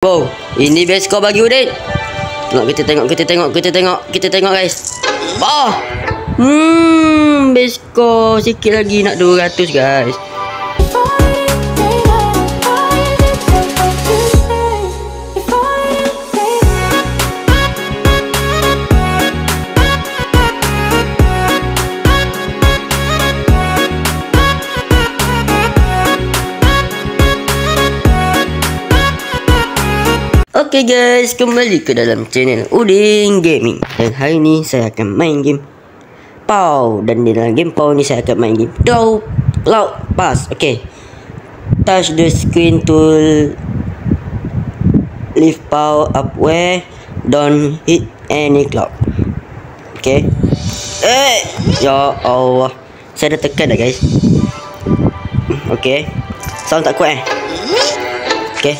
Wow, ini best score bagi Udin. Kita tengok guys. Best score sikit lagi nak 200 guys. Oke guys, kembali ke dalam channel Udin Gaming. Dan hari ni saya akan main game PAW. Dan di dalam game PAW ni saya akan main game Cloud Pass. Oke, touch the screen to lift PAW upward. Don't hit any cloud. Oke, ya Allah, saya dah tekan dah guys. Oke, sound tak kuat Oke,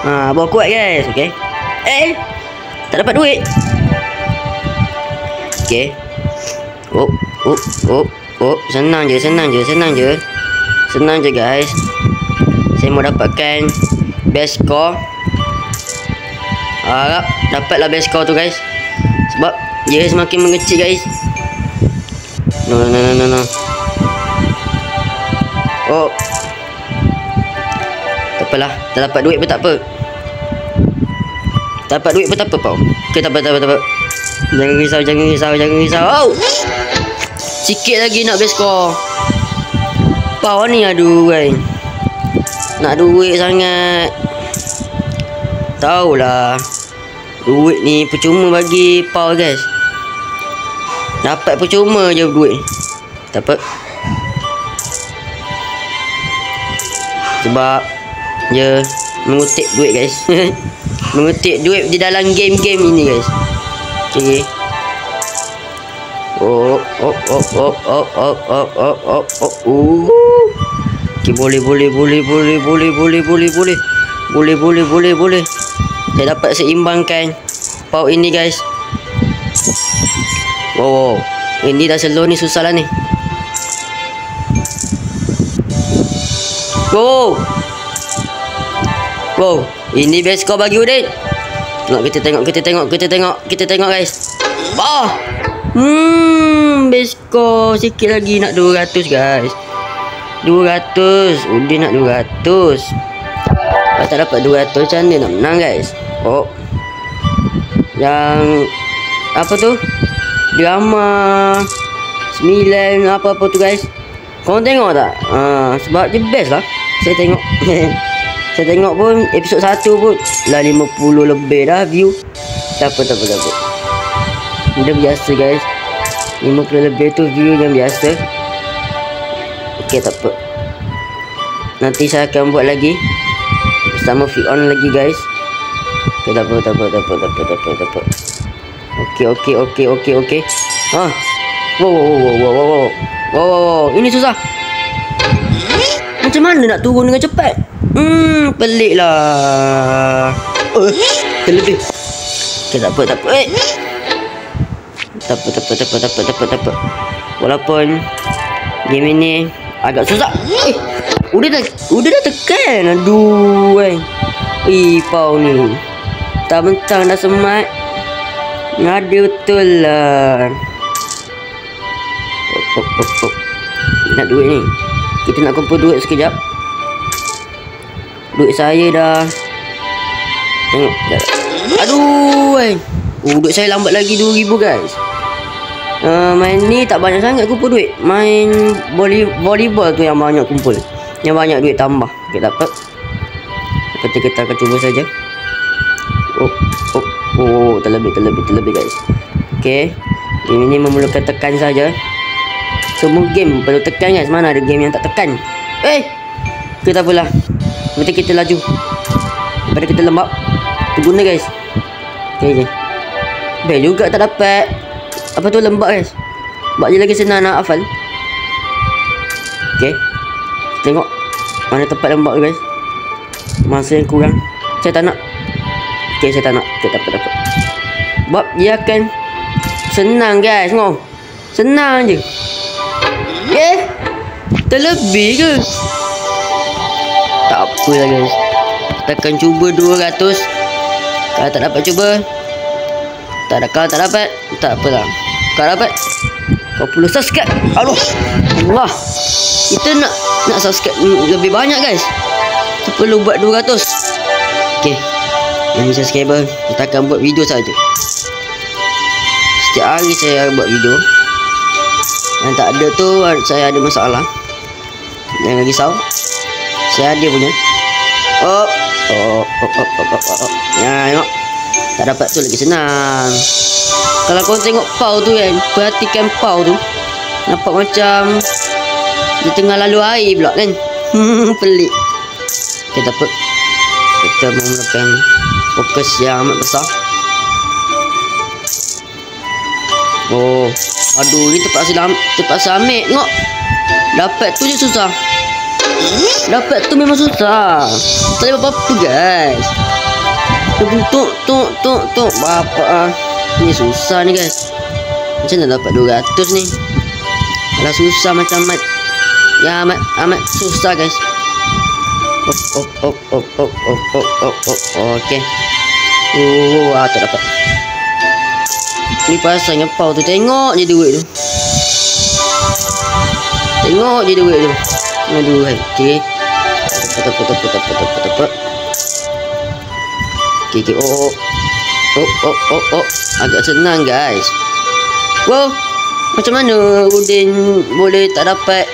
bawa kuat guys. Okay. Tak dapat duit. Okay. Senang je guys. Saya mau dapatkan best score. Harap dapatlah best score tu guys. Sebab dia semakin mengecil guys. No. Tak apalah, tak dapat duit pun tak apa. Dapat duit pun tak apa Pau. Okay, tak apa. Jangan risau. Sikit lagi nak best score. Pau ni aduh kan. Nak duit sangat. Tahulah, duit ni percuma bagi Pau guys. Dapat percuma je duit. Tak apa. Sebab dia mengutip duit guys. Mengutip duit di dalam game-game ini guys. Okay. Okay, boleh. Saya dapat seimbangkan PAW ini guys. Wow. Ini dah slow ni, susah lah ni. Wow, ini best score bagi Udin. Kita tengok guys. Best score sikit lagi nak 200 guys. 200, Udin nak 200. Kalau tak dapat 200 macam mana nak menang guys. Yang apa tu, drama 9 apa-apa tu guys. Korang tengok tak? Sebab dia best lah. Saya tengok. Saya tengok pun episod 1 pun lah 50 lebih dah view. Tak apa. Dia biasa guys. 50 lebih tu view yang biasa. Okey, tak apa. Nanti saya akan buat lagi bersama Fion lagi guys. Okey, tak apa. Okey. Wow, ini susah. Macam mana nak turun dengan cepat? Pelik lah. Terlebih. Okay, tak apa. Tak apa. Walaupun game ini agak susah. Udah dah tekan. Aduh kan. Pau ni tak mentang dah semat. Ngada betul lah. Nak duit ni. Kita nak kumpul duit sekejap. Duit saya dah. Tengok. Aduh kan. Duit saya lambat lagi 2,000 guys. Main ni tak banyak sangat kumpul duit. Main volleyball tu yang banyak kumpul. Yang banyak duit tambah. Okay, dapat. Kita akan cuba saja. Terlebih guys. Okay. Ini memerlukan tekan saja. Semua game perlu tekan guys. Mana ada game yang tak tekan. Kita apalah. Nanti kita laju. Daripada kita lembab, kita guna guys. Okay. Bel juga tak dapat. Apa tu lembab guys. Sebab je lagi senang nak hafal. Okay. Tengok mana tempat lembab guys. Masa yang kurang. Saya tak nak. Okay, saya tak nak. Okay, tak apa. Sebab dia akan senang guys. Tengok. Senang je. Terlebih ke? Tak apalah guys. tekan cuba 200. Kalau tak dapat cuba, kalau tak dapat, tak apalah. Kalau dapat, kau perlu subscribe. Aduh, Allah, kita nak subscribe lebih banyak guys. Kita perlu buat 200. Okay, ini subscriber, kita akan buat video saja. Setiap hari saya buat video. Yang tak ada tu, saya ada masalah. Jangan risau, saya ada punya. Ya, tengok. Tak dapat tu lagi senang. Kalau kau tengok pau tu kan, perhatikan pau tu, nampak macam di tengah lalu air pula kan. Pelik. Kita menggunakan fokus yang amat besar. Oh, aduh, ni terpaksa ambil. Tengok, dapat tu je susah. Dapat tu memang susah. Tak ada apa-apa guys. Tuk bapak. Ni susah ni guys. Macam mana dapat 200 ni? Alah, susah macam amat susah guys. Okey. Tak dapat. Ni pasangnya pau tu. Tengok je duit tu. Aduh, okey. Tepat. Okey. Agak senang guys. Wow, macam mana Udin boleh tak dapat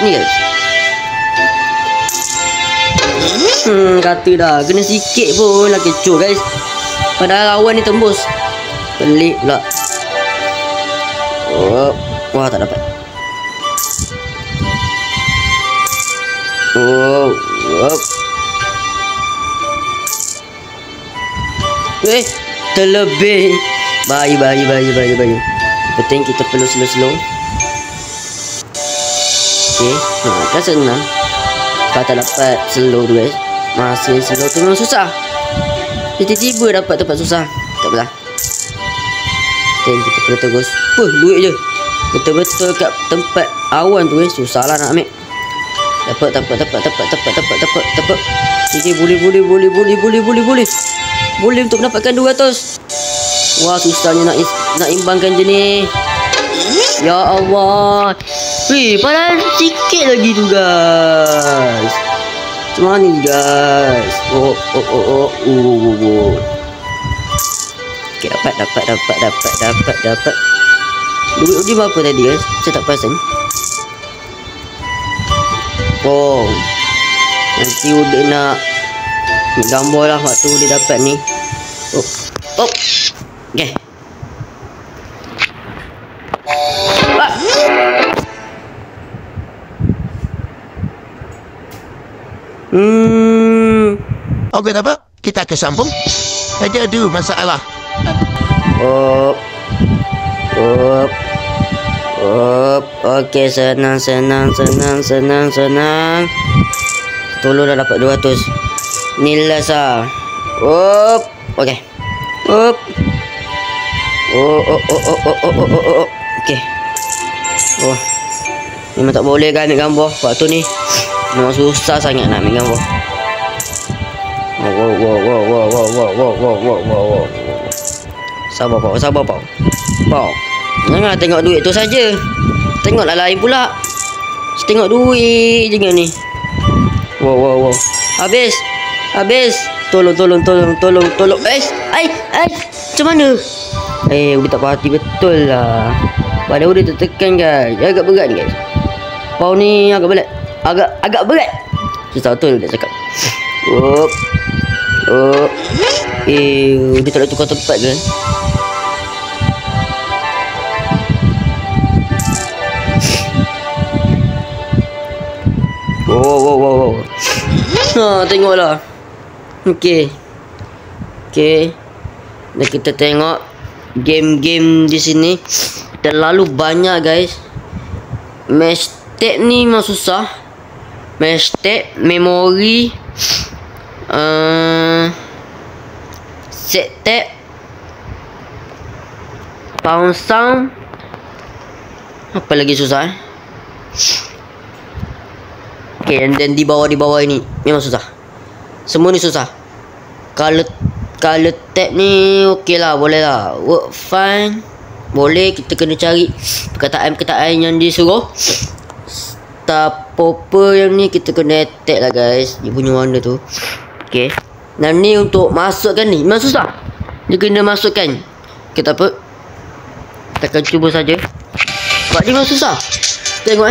ni guys? Kata dah, kena sikit pun lah kecoh guys. Padahal awan ni tembus. Pelik pula. Wah, tak dapat. Terlebih. Bahaya. Penting kita perlu slow. Okey, kan senang. Kalau tak dapat slow tu guys, masih slow tu memang susah. Tiba-tiba dapat tempat susah. Tak apalah. Kita perlu terus duit je. Betul-betul kat tempat awan tu susah lah nak ambil. Dapat. Okey, boleh. Boleh untuk mendapatkan 200. Wah, susahnya nak imbangkan je ni. Ya Allah. Padahal sikit lagi tu guys. Macam mana ni guys? Okay, dapat. Duit Udin berapa tadi guys? Saya tak perasan. Nanti Udin nak gambar lah waktu dia dapat ni. Okay. Okey, tak apa. Kita akan sambung. Ada masalah. Okey, senang. Tolonglah dapat 200. Nilai sah. Okey. Okey. Memang tak boleh kan ambil gambar waktu ni. Memang susah sangat nak ambil gambar. Sabar Pau. Jangan tengok duit tu saja. Tengoklah lain pula. Tengok duit je ni. Wow. Habis. Tolong. Macam mana? Udah tak perhati betul lah. Badan udah tertekan guys. Agak berat ni guys. Pau ni agak berat. Agak berat. Susah betul dia cakap. Dia tak nak tukar tempat ke? Wow. Tengoklah. Okey. Dan kita tengok game-game di sini terlalu banyak guys. Match tab ni memang susah. Match tab, memori, set tab, pound sound. Apa lagi susah Okay, dan di bawah ini memang susah. Semua ni susah. Kalau tab ni okey lah, boleh lah. Work fine. Boleh, kita kena cari perkataan-perkataan yang disuruh. Star popper yang ni kita kena attack lah guys. Dia punya warna tu. Okay. Dan ni untuk masukkan ni memang susah. Dia kena masukkan. Kita apa? Kita akan cuba saja. Sebab dia memang susah. Tengok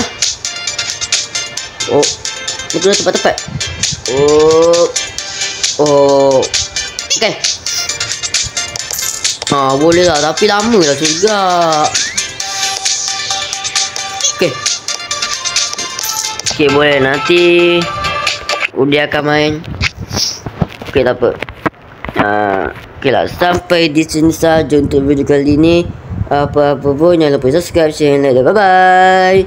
Oh, ni kena tepat-tepat. Okay. Boleh lah, tapi lama lah juga. Okay, boleh. Nanti Udia akan main. Okay, tak apa. Okay lah, sampai di sini saja untuk video kali ni. Apa-apa pun jangan lupa subscribe, share, like, bye bye.